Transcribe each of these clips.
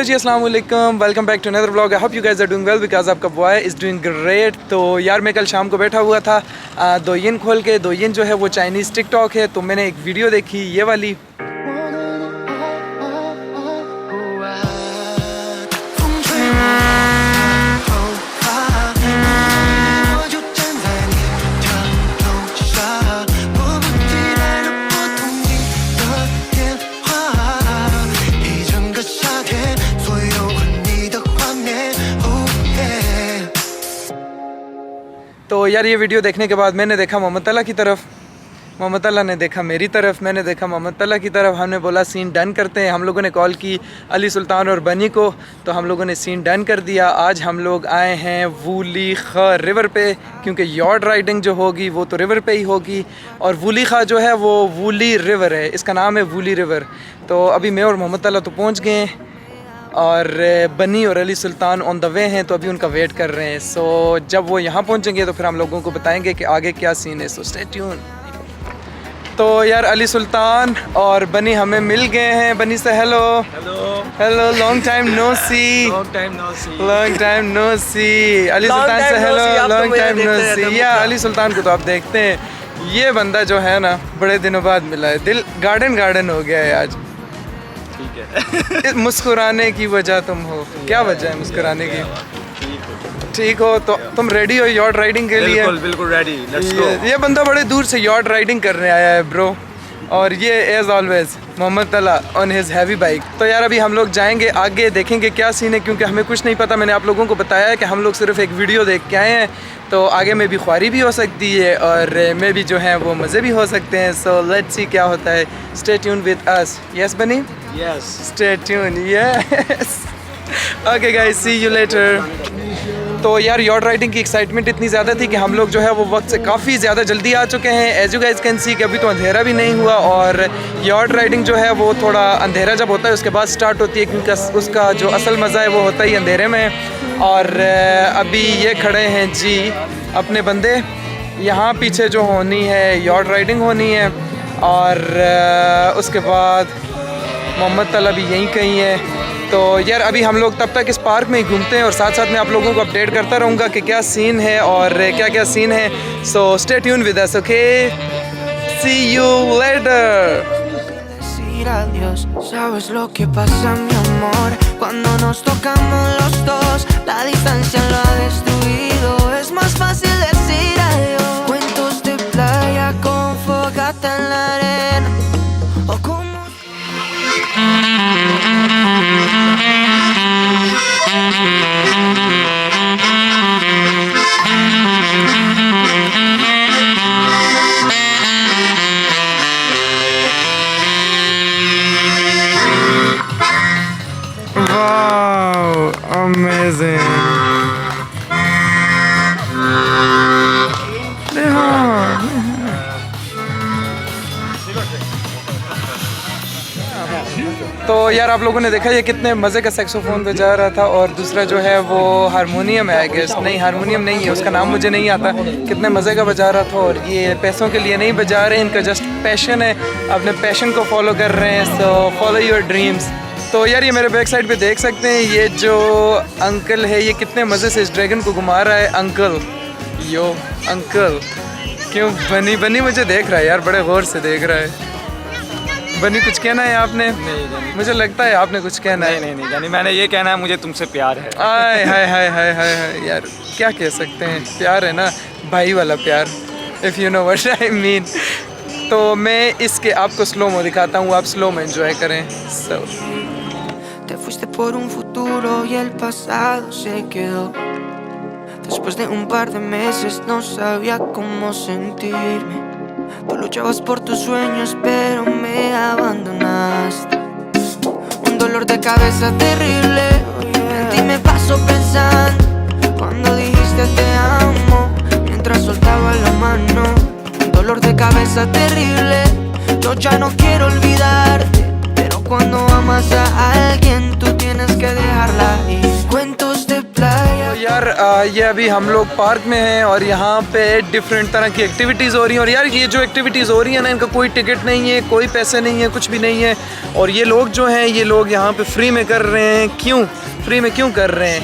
Hello जी, अस्सलाम वालेकुम, welcome back to another vlog. I hope you guys are doing well because आपका boy is doing great. तो यार मैं कल शाम को बैठा हुआ था दोयन खोल के। दोयन जो है वो चाइनीज़ टिकटॉक है, तो मैंने एक वीडियो देखी ये वाली। तो यार ये वीडियो देखने के बाद मैंने देखा मोहम्मद तला की तरफ, मोहम्मद तला ने देखा मेरी तरफ, मैंने देखा मोहम्मद तला की तरफ। हमने बोला सीन डन करते हैं। हम लोगों ने कॉल की अली सुल्तान और बनी को, तो हम लोगों ने सीन डन कर दिया। आज हम लोग आए हैं वूली खा रिवर पे, क्योंकि यॉर्ड राइडिंग जो होगी वो तो रिवर पे ही होगी। और वूली खा जो है वो वूली रिवर है, इसका नाम है वूली रिवर। तो अभी मैं और मोहम्मद तला तो पहुँच गए हैं और बनी और अली सुल्तान ऑन द वे हैं, तो अभी उनका वेट कर रहे हैं। सो जब वो यहाँ पहुँचेंगे तो फिर हम लोगों को बताएंगे कि आगे क्या सीन है। So stay tune. तो यार अली सुल्तान और बनी हमें मिल गए हैं। बनी से hello. Hello hello, long time no see. Long time no see. Long time no see. Ali Sultan से hello, long time no see. या अली सुल्तान को तो आप देखते हैं, ये बंदा जो है ना बड़े दिनों बाद मिला है, दिल गार्डन गार्डन हो गया है आज। ठीक है। मुस्कुराने की वजह तुम हो। क्या वजह है मुस्कुराने की? ठीक हो तो तुम रेडी हो यॉर्ड राइडिंग के लिए? बिल्कुल बिल्कुल रेडी, लेट्स गो। ये बंदा बड़े दूर से यॉर्ड राइडिंग करने आया है ब्रो। और ये एज ऑलवेज मोहम्मद तला ऑन हिज हैवी बाइक। तो यार अभी हम लोग जाएंगे आगे, देखेंगे क्या सीन है, क्योंकि हमें कुछ नहीं पता। मैंने आप लोगों को बताया है कि हम लोग सिर्फ एक वीडियो देख के आए हैं, तो आगे में भी ख्वारी भी हो सकती है और मैं भी जो है वो मज़े भी हो सकते हैं। सो लेट्स सी क्या होता है। Stay tune with us. Yes Bunny? Yes, stay tune. Yes, okay guys, see you later. तो यार यॉर्ड राइडिंग की एक्साइटमेंट इतनी ज़्यादा थी कि हम लोग जो है वो वक्त से काफ़ी ज़्यादा जल्दी आ चुके हैं। As you guys can see कि अभी तो अंधेरा भी नहीं हुआ, और यॉर्ड राइडिंग जो है वो थोड़ा अंधेरा जब होता है उसके बाद स्टार्ट होती है, क्योंकि उसका जो असल मज़ा है वो होता ही अंधेरे में। और अभी ये खड़े हैं जी अपने बंदे, यहाँ पीछे जो होनी है यॉर्ड राइडिंग होनी है, और उसके बाद मोहम्मद तला भी यहीं कहीं है। तो यार अभी हम लोग तब तक इस पार्क में ही घूमते हैं और साथ साथ मैं आप लोगों को अपडेट करता रहूँगा कि क्या सीन है और क्या क्या सीन है। So stay tune with us, okay? See you later. Adiós, sabes lo que pasa mi amor, cuando nos tocamos los dos, la distancia lo ha destruido, es más fácil decir adiós. Cuentos de playa con fogata en la arena, o como Wow, amazing. तो यार आप लोगों ने देखा ये कितने मज़े का सेक्सोफोन बजा रहा था, और दूसरा जो है वो हारमोनियम है, आई गेस। नहीं, हारमोनियम नहीं है, उसका नाम मुझे नहीं आता। कितने मज़े का बजा रहा था, और ये पैसों के लिए नहीं बजा रहे, इनका जस्ट पैशन है, अपने पैशन को फॉलो कर रहे हैं। So follow your dreams. तो यार ये मेरे बैक साइड पे देख सकते हैं, ये जो अंकल है ये कितने मज़े से इस ड्रैगन को घुमा रहा है। अंकल, यो अंकल, क्यों बनी बनी मुझे देख रहा है यार, बड़े गौर से देख रहा है। बनी कुछ कहना है आपने? नहीं, मुझे लगता है आपने कुछ कहना है। नहीं जानी, मैंने ये कहना है मुझे तुमसे प्यार है। आय हाय हाय हाय हाय हाय यार, क्या कह सकते हैं, प्यार है ना, भाई वाला प्यार, if you know what I mean. तो मैं इसके आपको स्लो मो दिखाता हूँ, आप स्लो में एंजॉय करें। सो te fuiste por un futuro y el pasado se quedó. Después de un par de meses no sabía cómo sentirme. Tú luchabas por tus sueños pero me abandonaste. Un dolor de cabeza terrible, en ti me paso pensando cuando dijiste te amo mientras soltaba la mano. Un dolor de cabeza terrible, yo ya no quiero olvidarte, pero cuando amas a alguien tú tienes que dejarla ir. Cuentos de playa. तो यार यार ये अभी हम लोग park में हैं और यहाँ पे डिफरेंट तरह की एक्टिविटीज़ हो रही हैं। और यार ये जो एक्टिविटीज़ हो रही हैं ना, इनका कोई टिकट नहीं है, कोई पैसे नहीं है, कुछ भी नहीं है। और ये लोग जो हैं, ये लोग यहाँ पे फ्री में कर रहे हैं। क्यों फ्री में क्यों कर रहे हैं?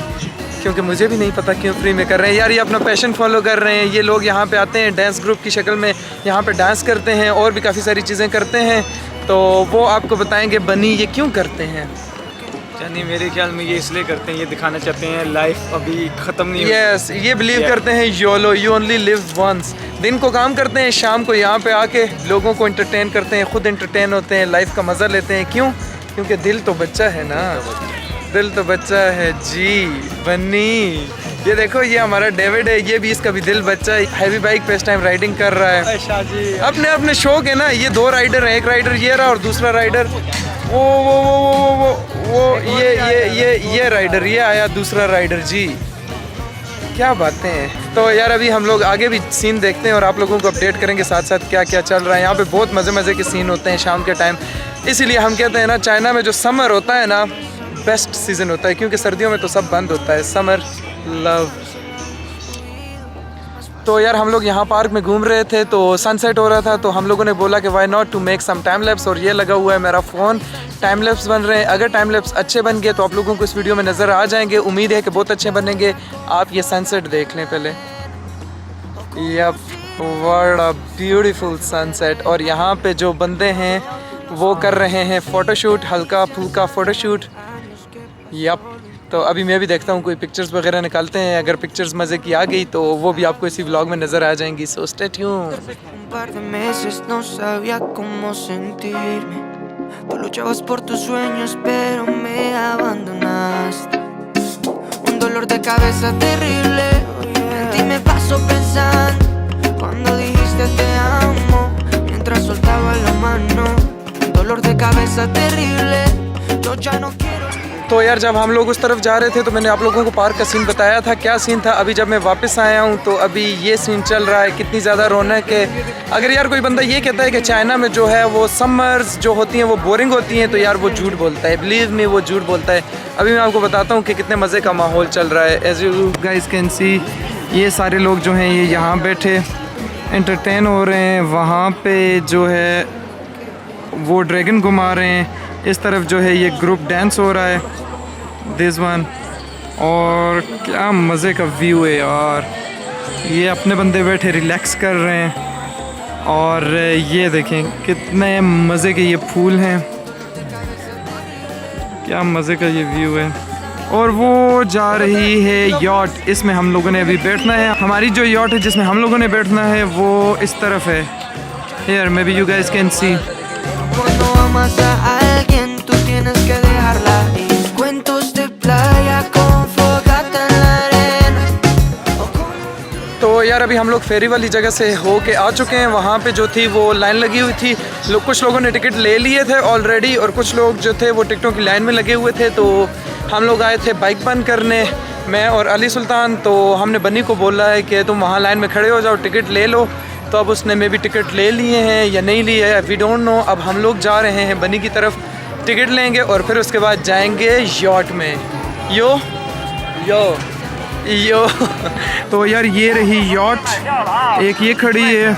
क्योंकि मुझे भी नहीं पता क्यों फ्री में कर रहे हैं। यार ये अपना पैशन फॉलो कर रहे हैं। ये लोग यहाँ पे आते हैं डांस ग्रुप की शक्ल में, यहाँ पे डांस करते हैं और भी काफ़ी सारी चीज़ें करते हैं। तो वो आपको बताएंगे बनी ये क्यों करते हैं। यानी मेरे ख्याल में ये इसलिए करते हैं, ये दिखाना चाहते हैं लाइफ अभी ख़त्म नहीं यस, ये बिलीव करते हैं YOLO, you only live once. दिन को काम करते हैं, शाम को यहाँ पे आके लोगों को एंटरटेन करते हैं, खुद एंटरटेन होते हैं, लाइफ का मज़ा लेते हैं। क्यों? क्योंकि दिल तो बच्चा है ना, दिल तो बच्चा है जी बनी। ये देखो, ये हमारा डेविड है, ये भी इसका भी दिल बच्चा है। हैवी बाइक पे इस टाइम राइडिंग कर रहा है। अपने अपने शौक है ना। ये दो राइडर हैं, एक राइडर ये रहा और दूसरा राइडर वो ये राइडर, ये आया दूसरा राइडर जी। क्या बातें हैं। तो यार अभी हम लोग आगे भी सीन देखते हैं और आप लोगों को अपडेट करेंगे साथ साथ क्या क्या चल रहा है। यहाँ पे बहुत मज़े मज़े के सीन होते हैं शाम के टाइम। इसीलिए हम कहते हैं ना, चाइना में जो समर होता है ना, बेस्ट सीज़न होता है, क्योंकि सर्दियों में तो सब बंद होता है। Summer love. तो यार हम लोग यहाँ पार्क में घूम रहे थे तो सनसेट हो रहा था, तो हम लोगों ने बोला कि why not to make some time lapse. और ये लगा हुआ है मेरा फ़ोन, टाइम लैप्स बन रहे हैं। अगर टाइम लैप्स अच्छे बन गए तो आप लोगों को इस वीडियो में नज़र आ जाएंगे। उम्मीद है कि बहुत अच्छे बनेंगे। आप ये सनसेट देख लें पहले। Yup, what a beautiful sunset. और यहाँ पे जो बंदे हैं वो कर रहे हैं फ़ोटोशूट, हल्का फुल्का फ़ोटोशूट। यप, तो अभी मैं भी देखता हूँ कोई पिक्चर्स वगैरह निकालते हैं। अगर पिक्चर्स मज़े की आ गई तो वो भी आपको इसी व्लॉग में नज़र आ जाएंगी। So stay tuned. Un par de meses no sabía cómo sentirme. Tú luchabas por tus sueños, pero me abandonaste. Un dolor de cabeza terrible. En ti me paso pensando cuando dijiste te amo, mientras soltaba la mano. Un dolor de cabeza terrible. Yo ya no quiero. तो यार जब हम लोग उस तरफ जा रहे थे तो मैंने आप लोगों को पार्क का सीन बताया था। क्या सीन था? अभी जब मैं वापस आया हूँ तो अभी ये सीन चल रहा है। कितनी ज़्यादा रौनक है। अगर यार कोई बंदा ये कहता है कि चाइना में जो है वो समर्स जो होती हैं वो बोरिंग होती हैं, तो यार वो झूठ बोलता है। बिलीव मी, वो झूठ बोलता है। अभी मैं आपको बताता हूँ कि कितने मज़े का माहौल चल रहा है। As you guys can see, ये सारे लोग जो हैं ये यहाँ बैठे एंटरटेन हो रहे हैं। वहाँ पे जो है वो ड्रैगन घुमा रहे हैं। इस तरफ जो है ये ग्रुप डांस हो रहा है, दिस वन। और क्या मज़े का व्यू है यार। ये अपने बंदे बैठे रिलैक्स कर रहे हैं। और ये देखें कितने मज़े के ये फूल हैं, क्या मज़े का ये व्यू है। और वो जा रही है यॉट, इसमें हम लोगों ने अभी बैठना है। हमारी जो यॉट है जिसमें हम लोगों ने बैठना है वो इस तरफ है। Here may be you guys can C. Cuando amas a alguien, tú tienes que dejarla ir. Cuentos de playa con fogata en la arena. तो यार अभी हम लोग फेरी वाली जगह से हो के आ चुके हैं। वहाँ पे जो थी वो लाइन लगी हुई थी। कुछ लोगों ने टिकट ले लिए थे ऑलरेडी और कुछ लोग जो थे वो टिकटों की लाइन में लगे हुए थे। तो हम लोग आए थे बाइक बंद करने, मैं और अली सुल्तान। तो हमने बनी को बोला है कि तुम वहाँ लाइन में खड़े हो जाओ, टिकट ले लो। तो अब उसने मे भी टिकट ले लिए हैं या नहीं लिए है, वी डोंट नो। अब हम लोग जा रहे हैं बनी की तरफ, टिकट लेंगे और फिर उसके बाद जाएंगे यॉट में। यो यो यो तो यार ये रही यॉट, एक ये खड़ी है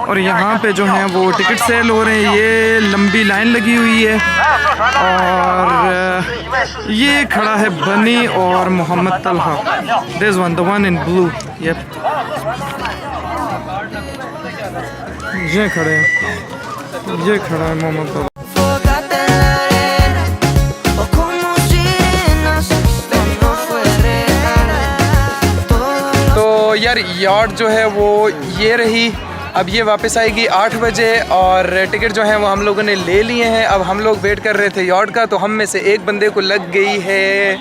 और यहाँ पे जो है वो टिकट सेल हो रहे हैं। ये लंबी लाइन लगी हुई है और ये खड़ा है बनी और Mohammad Talha. This one, the one in blue. Yup, ये खड़े हैं, ये खड़ा है Mohammad Talha. Fogata en la arena, o como sirenas, esto no fue real. तो यार यॉट जो है वो ये रही। अब ये वापस आएगी 8 बजे और टिकट जो है वो हम लोगों ने ले लिए हैं। अब हम लोग वेट कर रहे थे यॉट का, तो हम में से एक बंदे को लग गई है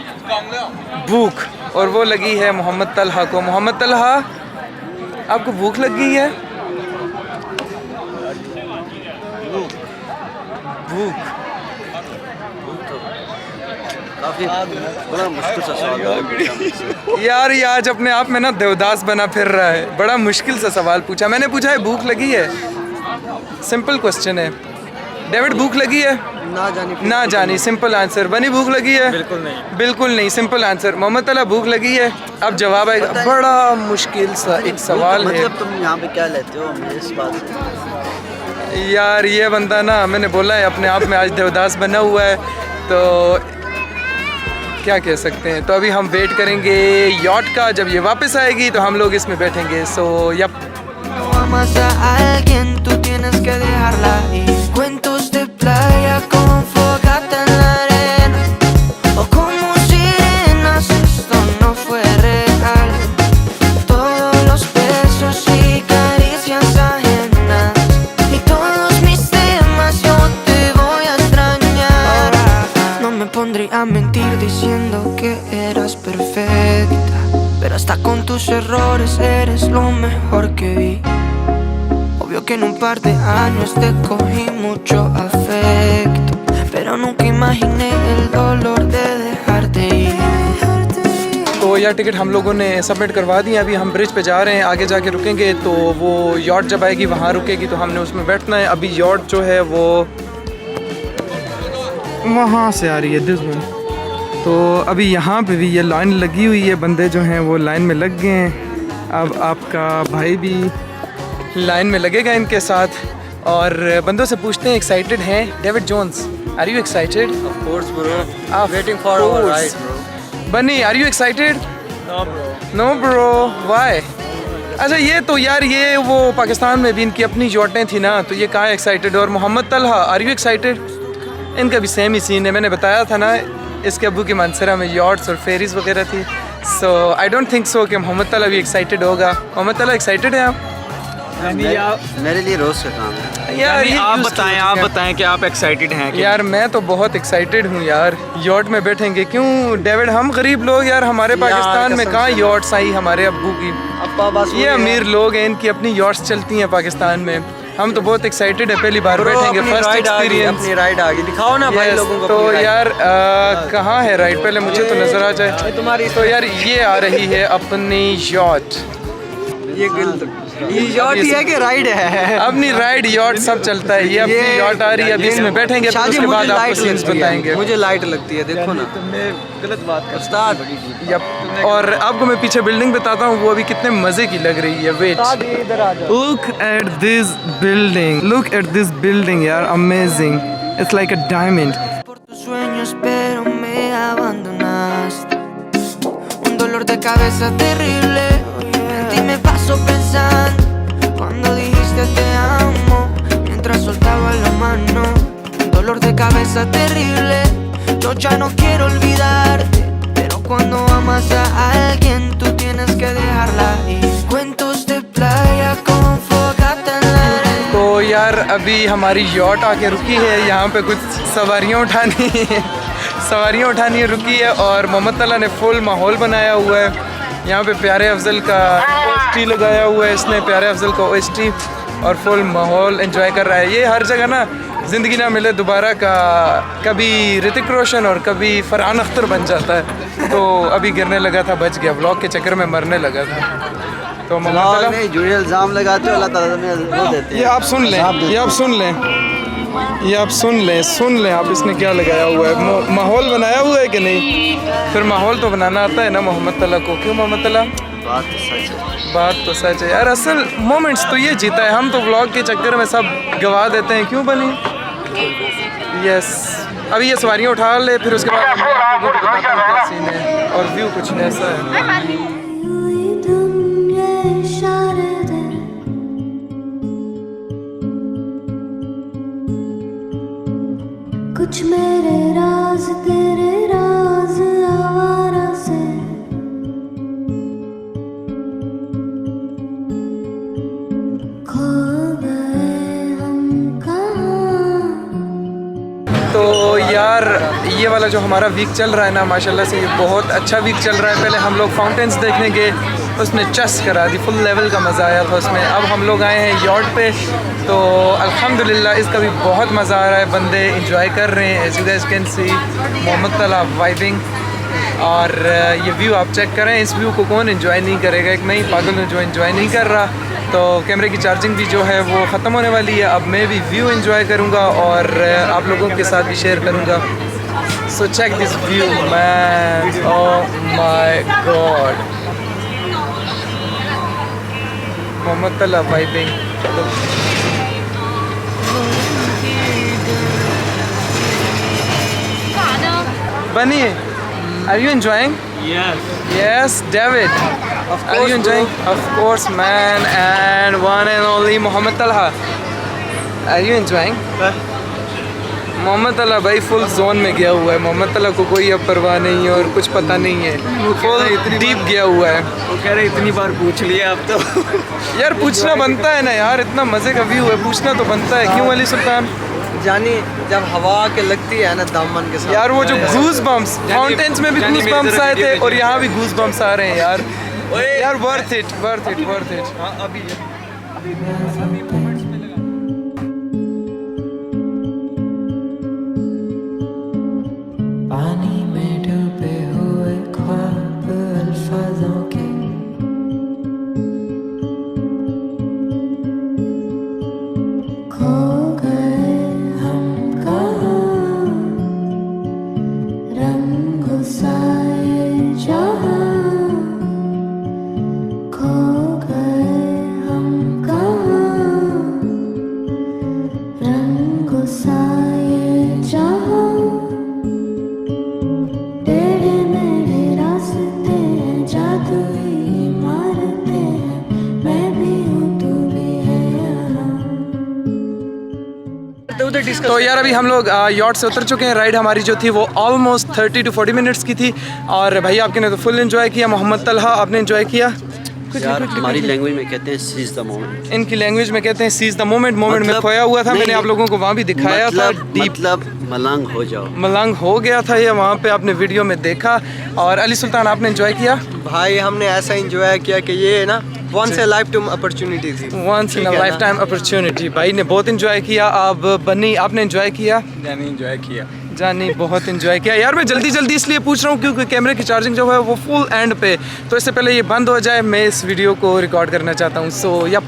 भूख और वो लगी है मोहम्मद तलहा को। मोहम्मद तलहा, आपको भूख लग गई है? भूख काफी बड़ा मुश्किल सा सवाल यार ये आज अपने आप में ना देवदास बना फिर रहा है। बड़ा मुश्किल सा सवाल पूछा। मैंने पूछा है भूख लगी है, सिंपल क्वेश्चन है। डेविड भूख लगी है? ना जानी, सिंपल आंसर। बनी भूख लगी है? बिल्कुल नहीं। बिल्कुल नहीं, सिंपल आंसर। मोहम्मद तला भूख लगी है? अब जवाब आएगा। बड़ा मुश्किल सा एक सवाल है। मतलब तुम यहाँ पे क्या लेते हो इस बात से? यार ये बंदा ना, मैंने बोला है अपने आप में आज देवदास बना हुआ है, तो क्या कह सकते हैं। तो अभी हम वेट करेंगे यॉट का, जब ये वापस आएगी तो हम लोग इसमें बैठेंगे। So yup. Amas a alguien, tú tienes que dejarla ir. Cuentos de playa con fogata en la arena, o como sirenas, esto no fue real. Todos los besos y caricias ajenas, y todos mis temas, yo te voy a extrañar. No me pondría a mentir diciendo que eras perfecta, pero hasta con tus errores eres lo mejor que vi. Obvio que en un par de años te cogí mucho afecto, pero nunca imaginé el dolor de dejarte ir. तो यार ticket हम लोगों ने submit करवा दी है। अभी हम bridge पे जा रहे हैं, आगे जाके रुकेंगे। तो वो यॉट जब आएगी वहाँ रुकेगी, तो हमने उसमें बैठना है। अभी यॉट जो है वो वहाँ से आ रही है, दिस वन। तो अभी यहाँ पे भी ये लाइन लगी हुई है, बंदे जो हैं वो लाइन में लग गए हैं। अब आपका भाई भी लाइन में लगेगा इनके साथ, और बंदों से पूछते हैं एक्साइटेड हैं। David Jones, are you excited? Of course, bro. Waiting for our ride, bro. Bunny, are you excited? No bro, why? अच्छा ये तो यार ये वो पाकिस्तान में भी इनकी अपनी यॉटें थी ना, तो ये कहाँ एक्साइटेड। और Mohammad Talha, are you excited? इनका भी सेम ही सीन है। मैंने बताया था ना, इसके अबू की मानसरा में यॉट्स और फेरीज वगैरह थी। सो आई डोंट थिंक सो कि मोहम्मद तला भी एक्साइटेड होगा। मोहम्मद तला एक्साइटेड है आप? मेरे लिए रोज का काम है। यार ये आप used to बताएं, हो आप चुका है। बताएं कि आप एक्साइटेड हैं कि यार मैं तो बहुत एक्साइटेड हूँ यार, यॉट में बैठेंगे। क्यों डेविड, हम गरीब लोग यार, हमारे पाकिस्तान में कसम कहाँ से। यॉट्स आई हमारे अब्बू की। अब्बा बस ये अमीर लोग हैं, इनकी अपनी यॉट्स चलती हैं पाकिस्तान में। हम तो बहुत एक्साइटेड है, पहली बार बैठेंगे, फर्स्ट एक्सपीरियंस। अपनी राइड आ गई, दिखाओ ना भाई लोगों को तो अपनी ride। यार कहाँ है राइड, पहले मुझे तो नज़र आ जाए। तुम्हारी तो यार ये आ रही है अपनी यॉट। ये यॉट ही है कि राइड है? अपनी राइड यॉट सब चलता है। ये अपनी यॉट आ रही है, अभी इसमें बैठेंगे, फिर उसके बाद आपको सीन्स बताएंगे। मुझे लाइट लगती है, देखो ना। तुमने गलत बात कर उस्ताद, यप। और आपको मैं पीछे बिल्डिंग बताता हूँ, वो अभी कितने मज़े की लग रही है। Wait, look at this building, look at this building यार, amazing, it's like a diamond. Por tus sueños, pero me abandonaste. Un dolor de cabeza terrible. En ti me paso pensando cuando dijiste te amo, mientras soltaba la mano. Un dolor de cabeza terrible. Yo ya no quiero olvidarte, pero cuando amas a alguien, tú tienes que dejarla ir. Cuentos de playa con fogata en la arena. तो यार अभी हमारी yacht आके रुकी है, यहाँ पे कुछ सवारियाँ उठानी है, सवारियाँ उठानी है, रुकी है। और मोहम्मद तला ने फुल माहौल बनाया हुआ है। यहाँ पे प्यारे अफजल का OST लगाया हुआ है इसने, प्यारे अफजल का OST, और फुल माहौल एंजॉय कर रहा है। ये हर जगह ना ज़िंदगी ना मिले दोबारा का, कभी ऋतिक रोशन और कभी फरहान अख्तर बन जाता है। तो अभी गिरने लगा था, बच गया, व्लॉग के चक्कर में मरने लगा था। तो मोहम्मद तला, नहीं झूठे इल्जाम लगाते हो, अल्लाह ताला तुम्हें वो देते ये हैं। आप सुन लें, ये आप सुन लें, ये आप सुन लें, सुन लें आप, इसने क्या लगाया हुआ है। माहौल बनाया हुआ है कि नहीं? फिर माहौल तो बनाना आता है ना मोहम्मद तला को। क्यों मोहम्मद तला? बात तो सच है। बात तो सच है यार, असल मोमेंट्स तो ये जीता है। हम तो व्लॉग के चक्कर में सब गवा देते हैं। क्यों बनी? यस, अभी ये सवारियाँ उठा ले, फिर उसके बाद मैं आप लोगों को बताता हूँ क्या सीन है। और व्यू कुछ ऐसा है। कुछ मेरे राज तेरे राज आवारा से, खो गए हम कहाँ। तो यार ये वाला जो हमारा वीक चल रहा है ना, माशाल्लाह से ये बहुत अच्छा वीक चल रहा है। पहले हम लोग फाउंटेन्स देखने गए, उसने चस करा दी, फुल लेवल का मज़ा आया था उसमें। अब हम लोग आए हैं यॉट पे, तो अल्हम्दुलिल्लाह इसका भी बहुत मज़ा आ रहा है। बंदे इंजॉय कर रहे हैं, as you guys can see, Mohammed Talha vibing. और ये व्यू आप चेक करें, इस व्यू को कौन इंजॉय नहीं करेगा? एक मैं ही पागल हूँ जो इंजॉय नहीं कर रहा। तो कैमरे की चार्जिंग भी जो है वो ख़त्म होने वाली है। अब मैं भी व्यू एंजॉय करूँगा और आप लोगों के साथ भी शेयर करूँगा। So check this view man, oh my God. Mohammed Talha vibing. Bunny, are you enjoying? Yes. Yes, David. Are you enjoying? Of course, man. And one and only Mohammed Talha. Are you enjoying? Mohammed Talha भाई full zone में गया हुआ है। मोहम्मद तला को कोई अब परवाह नहीं है और कुछ पता नहीं है, फुल डीप गया हुआ है। वो कह रहे इतनी बार पूछ लिया अब तो। यार पूछना बनता है ना यार, इतना मज़े का व्यू है, पूछना तो बनता है। क्यों अली सुल्तान? जानी जब हवा के लगती है ना दामन के साथ, यार वो जो गूज बम्स, माउंटेन्स में भी गूज बम्स आए थे और यहाँ भी गूज बम्स आ रहे हैं यार। यार worth it, worth it, worth it. हाँ अभी पानी में डूबे हुए ख्वाब अल्फाजों के खो गए हम कहाँ, रंग साए जहाँ, खो गए हम कहाँ, रंग साए जहाँ। टेढ़े मेढ़े रास्ते हैं, जादुई इमारतें हैं, मैं भी हूँ तू भी है यहाँ। तो यार अभी हम लोग यॉट से उतर चुके हैं। राइड हमारी जो थी वो ऑलमोस्ट 30 to 40 मिनट्स की थी। और भाई आपके ने तो फुल एंजॉय किया। मोहम्मद तलहा आपने एंजॉय किया? यार हमारी लैंग्वेज में कहते हैं सीज द मोमेंट। इनकी लैंग्वेज में कहते हैं सीज द मोमेंट। मोमेंट में मतलब- खोया हुआ था, नहीं, मैंने आप लोगों को वहाँ भी दिखाया था। डीप मतलब मलंग हो जाओ। मलंग हो गया था ये, वहाँ पे आपने वीडियो में देखा। और अली सुल्तान आपने एंजॉय किया? भाई हमने ऐसा एंजॉय किया कि ये ना once a lifetime opportunity थी। Once in a lifetime opportunity. भाई ने बहुत एंजॉय किया। अब बन्नी आपने एंजॉय किया? जानी एंजॉय किया। जानी बहुत एंजॉय किया। यार मैं जल्दी जल्दी इसलिए पूछ रहा हूँ क्योंकि कैमरे की चार्जिंग जो है वो फुल एंड पे, तो इससे पहले ये बंद हो जाए मैं इस वीडियो को रिकॉर्ड करना चाहता हूँ। So yup.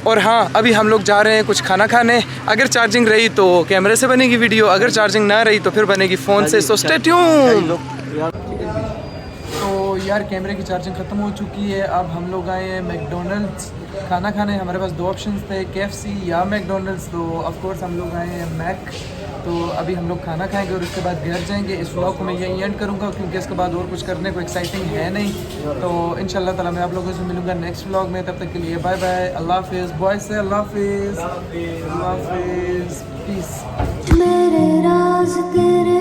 और हाँ अभी हम लोग जा रहे हैं कुछ खाना खाने। अगर चार्जिंग रही तो कैमरे से बनेगी वीडियो, अगर चार्जिंग ना रही तो फिर बनेगी फ़ोन से। सो स्टे ट्यून। तो यार कैमरे की चार्जिंग ख़त्म हो चुकी है। अब हम लोग आए हैं मैकडोनल्ड्स खाना खाने। हमारे पास दो ऑप्शंस थे, KFC या मैकडोनल्ड्स। तो ऑफ कोर्स हम लोग आए हैं मैक। तो अभी हम लोग खाना खाएंगे और उसके बाद घर जाएंगे। इस व्लॉग को मैं यहीं एंड करूँगा क्योंकि इसके बाद और कुछ करने को एक्साइटिंग है नहीं। तो इंशाल्लाह ताला मैं आप लोगों से मिलूँगा नेक्स्ट व्लॉग में। तब तक के लिए बाय बाय, अल्लाह हाफिज़। बॉयज़ से अल्लाह हाफिज़, अल्लाह हाफिज़, पीस। मेरे राज तेरे